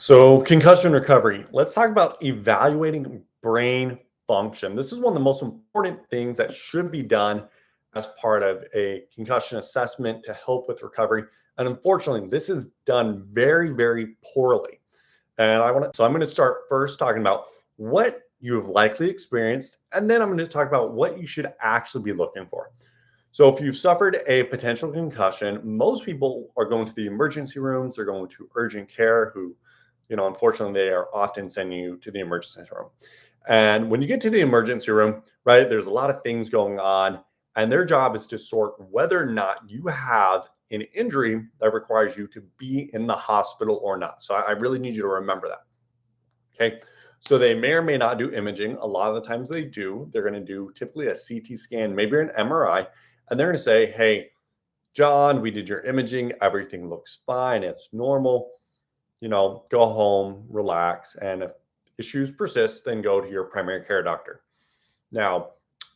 So, concussion recovery. Let's talk about evaluating brain function. This is one of the most important things that should be done as part of a concussion assessment to help with recovery. And unfortunately, this is done very, very poorly. I'm going to start first talking about what you've likely experienced, and then I'm going to talk about what you should actually be looking for. So if you've suffered a potential concussion, most people are going to the emergency rooms, they're going to urgent care, who, unfortunately, they are often sending you to the emergency room. And when you get to the emergency room, right, there's a lot of things going on, and their job is to sort whether or not you have an injury that requires you to be in the hospital or not. So I really need you to remember that. Okay. So they may or may not do imaging. A lot of the times they do. They're going to do typically a CT scan, maybe an MRI, and they're going to say, hey, John, we did your imaging. Everything looks fine. It's normal. Go home, relax. And if issues persist, then go to your primary care doctor. Now,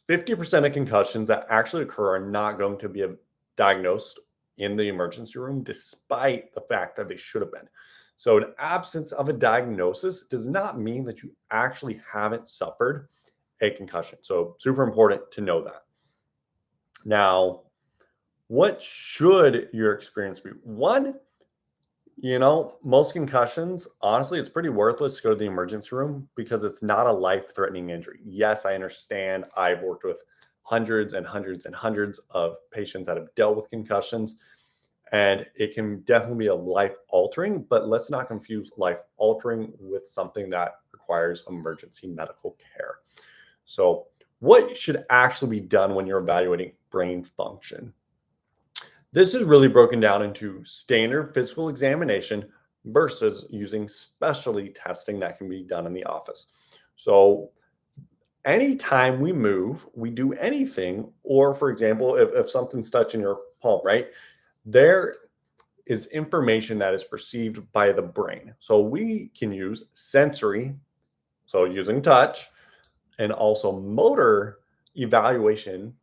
50% of concussions that actually occur are not going to be diagnosed in the emergency room, despite the fact that they should have been. So, an absence of a diagnosis does not mean that you actually haven't suffered a concussion. So, super important to know that. Now, what should your experience be? One, most concussions, honestly, it's pretty worthless to go to the emergency room because it's not a life-threatening injury. Yes, I understand. I've worked with hundreds and hundreds and hundreds of patients that have dealt with concussions, and it can definitely be a life-altering, but let's not confuse life-altering with something that requires emergency medical care. So, what should actually be done when you're evaluating brain function? This is really broken down into standard physical examination versus using specialty testing that can be done in the office. So, anytime we move, we do anything, or for example, if something's touching your palm, right, there is information that is perceived by the brain. So, we can use sensory, so using touch, and also motor evaluation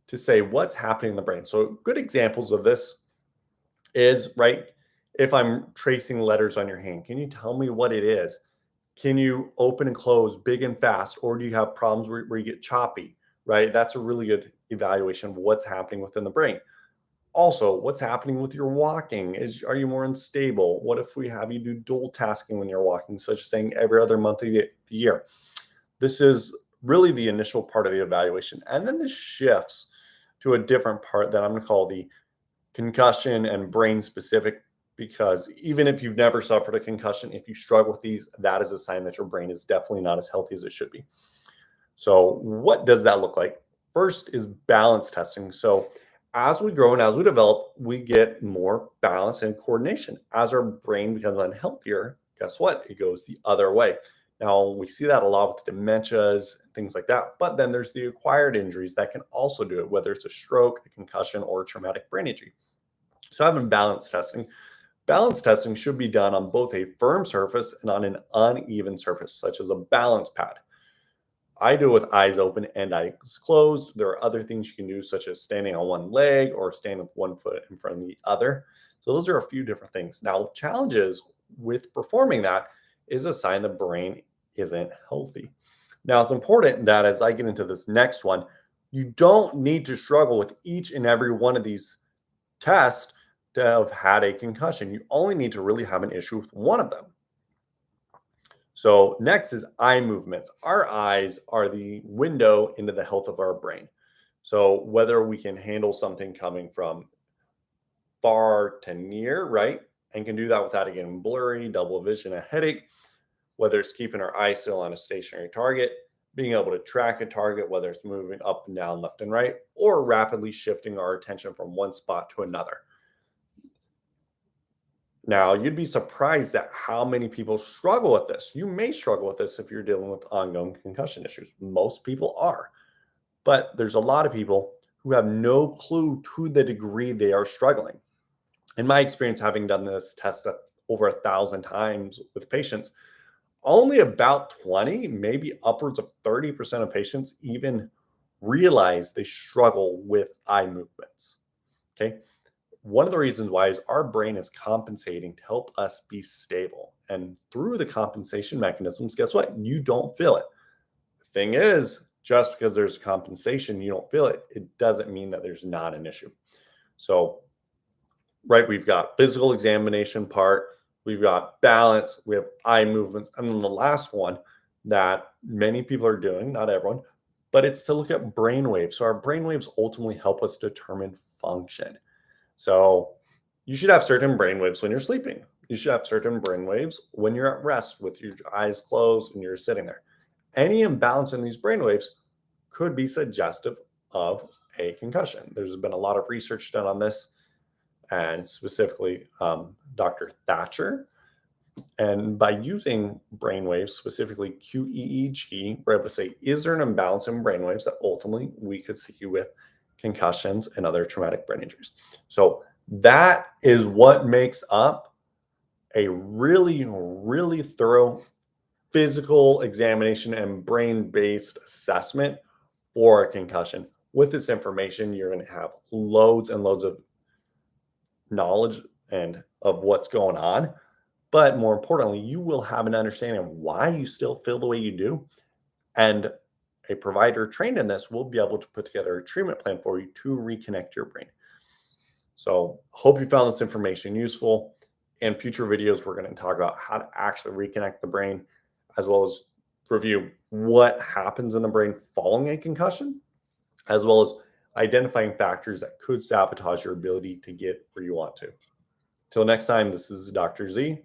to say what's happening in the brain. So good examples of this is, right, if I'm tracing letters on your hand, can you tell me what it is? Can you open and close big and fast, or do you have problems where you get choppy, right? That's a really good evaluation of what's happening within the brain. Also, what's happening with your walking? Are you more unstable? What if we have you do dual tasking when you're walking, such as saying every other month of the year? This is really the initial part of the evaluation. And then this shifts to a different part that I'm going to call the concussion and brain specific, because even if you've never suffered a concussion, if you struggle with these, that is a sign that your brain is definitely not as healthy as it should be. So what does that look like? First is balance testing. So as we grow and as we develop, we get more balance and coordination. As our brain becomes unhealthier, guess what? It goes the other way. Now, we see that a lot with dementias, things like that. But then there's the acquired injuries that can also do it, whether it's a stroke, a concussion, or a traumatic brain injury. So having balance testing should be done on both a firm surface and on an uneven surface, such as a balance pad. I do it with eyes open and eyes closed. There are other things you can do, such as standing on one leg or standing with one foot in front of the other. So those are a few different things. Now, challenges with performing that is a sign the brain isn't healthy. Now, it's important that as I get into this next one, you don't need to struggle with each and every one of these tests to have had a concussion. You only need to really have an issue with one of them. So next is eye movements. Our eyes are the window into the health of our brain. So whether we can handle something coming from far to near, right, and can do that without it getting blurry, double vision, a headache, whether it's keeping our eye still on a stationary target, being able to track a target, whether it's moving up and down, left and right, or rapidly shifting our attention from one spot to another. Now, you'd be surprised at how many people struggle with this. You may struggle with this if you're dealing with ongoing concussion issues. Most people are. But there's a lot of people who have no clue to the degree they are struggling. In my experience, having done this test over 1,000 times with patients, only about 20, maybe upwards of 30% of patients even realize they struggle with eye movements. Okay. one of the reasons why is our brain is compensating to help us be stable. And through the compensation mechanisms, guess what? You don't feel it. The thing is, just because there's compensation, you don't feel it, it doesn't mean that there's not an issue. So, right, we've got physical examination part, we've got balance, we have eye movements, and then the last one that many people are doing, not everyone, but it's to look at brain waves. So our brain waves ultimately help us determine function. So you should have certain brain waves when you're sleeping. You should have certain brain waves when you're at rest with your eyes closed and you're sitting there. Any imbalance in these brain waves could be suggestive of a concussion. There's been a lot of research done on this, and specifically Dr. Thatcher. And by using brainwaves, specifically QEEG, we're able to say, is there an imbalance in brainwaves that ultimately we could see with concussions and other traumatic brain injuries? So that is what makes up a really, really thorough physical examination and brain-based assessment for a concussion. With this information, you're going to have loads and loads of knowledge and of what's going on. But more importantly, you will have an understanding of why you still feel the way you do. And a provider trained in this will be able to put together a treatment plan for you to reconnect your brain. So hope you found this information useful. In future videos, we're going to talk about how to actually reconnect the brain, as well as review what happens in the brain following a concussion, as well as identifying factors that could sabotage your ability to get where you want to. Till next time, this is Dr. Z.